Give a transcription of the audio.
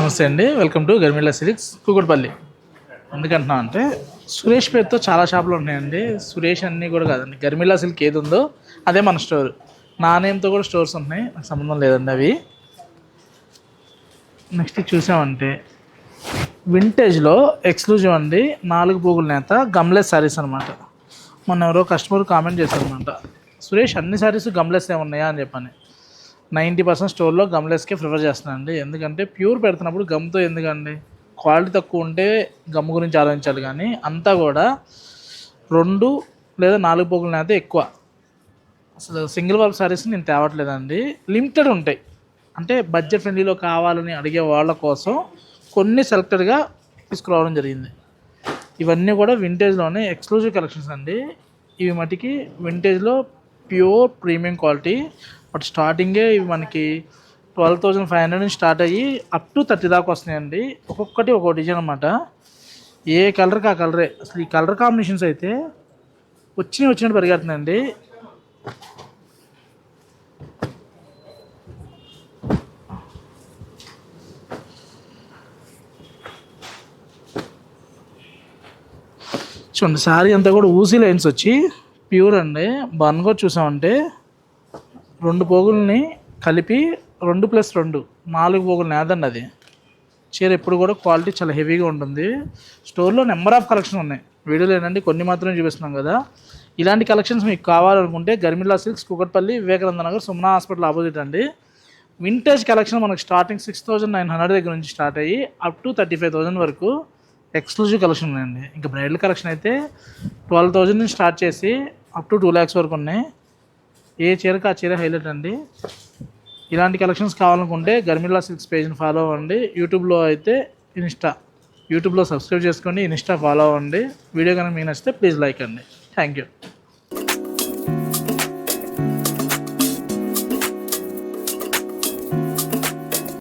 నమస్తే అండి, welcome to గర్మిలా silks Kukatpally. ఎందుకంటున్నా అంటే సురేష్ పేరుతో చాలా షాపులు ఉన్నాయండి. సురేష్ అన్నీ కూడా కాదండి, గర్మిలా సిల్క్ ఏది ఉందో అదే మన స్టోర్. నా నేమ్తో కూడా స్టోర్స్ ఉన్నాయి, నాకు సంబంధం లేదండి అవి. నెక్స్ట్ చూసామంటే వింటేజ్లో ఎక్స్క్లూజివ్ అండి, 4 పోగుల నేత గమ్లెస్ శారీస్ అనమాట. మొన్న ఎవరో కస్టమర్ కామెంట్ చేశారనమాట, సురేష్ అన్ని శారీస్ గమ్లెస్ ఏమున్నాయా అని చెప్పని. 90% స్టోర్లో గమ్లెస్కే ప్రిఫర్ చేస్తున్నానండి. ఎందుకంటే ప్యూర్ పెడుతున్నప్పుడు గమ్తో ఎందుకండి, క్వాలిటీ తక్కువ ఉంటే గమ్ గురించి ఆలోచించాలి, కానీ అంతా కూడా 2 లేదా 4 పోగుల నేత ఎక్కువ. అసలు సింగిల్ వర్క్ శారీస్ నేను తేవట్లేదండి, లిమిటెడ్ ఉంటాయి. అంటే బడ్జెట్ ఫ్రెండ్లీలో కావాలని అడిగే వాళ్ళ కోసం కొన్ని సెలెక్టెడ్గా తీసుకురావడం జరిగింది. ఇవన్నీ కూడా వింటేజ్లోనే ఎక్స్క్లూజివ్ కలెక్షన్స్ అండి. ఇవి మటుకి వింటేజ్లో ప్యూర్ ప్రీమియం క్వాలిటీ. బట్ స్టార్టింగే ఇవి మనకి 12,500 నుంచి స్టార్ట్ అయ్యి అప్ టు 30 దాకా వస్తున్నాయండి. ఒక్కొక్కటి ఒక్కో డిజైన్ అనమాట. ఏ కలర్కి ఆ కలరే. అసలు ఈ కలర్ కాంబినేషన్స్ అయితే వచ్చినట్టు పరిగెడుతుందండి. చూడండి, శారీ అంతా కూడా ఊసీ లైన్స్ వచ్చి ప్యూర్ అండి. బన్ కూడా చూసామంటే 2 పోగుల్ని కలిపి 2+2 4 పోగులు నేదండి అది. చీర ఎప్పుడు కూడా క్వాలిటీ చాలా హెవీగా ఉంటుంది. స్టోర్లో నెంబర్ ఆఫ్ కలెక్షన్ ఉన్నాయి, వీడియోలో ఏంటంటే కొన్ని మాత్రమే చూపిస్తున్నాం కదా. ఇలాంటి కలెక్షన్స్ మీకు కావాలనుకుంటే గర్మిలా silks Kukatpally, Vivekananda Nagar, Sumana hospital opposite అండి. వింటేజ్ కలెక్షన్ మనకు స్టార్టింగ్ 6,900 దగ్గర నుంచి స్టార్ట్ అయ్యి అప్ టు 35,000 వరకు ఎక్స్క్లూజివ్ కలెక్షన్ ఉన్నాయండి. ఇంకా బ్రైడల్ కలెక్షన్ అయితే 12,000 నుంచి స్టార్ట్ చేసి అప్ టు 2 lakhs వరకు ఉన్నాయి. ఏ చీరకు ఆ చీర హైలైట్ అండి. ఇలాంటి కలెక్షన్స్ కావాలనుకుంటే గర్మిలా సిల్క్స్ పేజ్ని ఫాలో అవ్వండి. యూట్యూబ్లో అయితే యూట్యూబ్లో సబ్స్క్రైబ్ చేసుకోండి, ఇన్స్టా ఫాలో అవ్వండి. వీడియో కనుక మీకు నచ్చితే ప్లీజ్ లైక్ అండి. Thank you.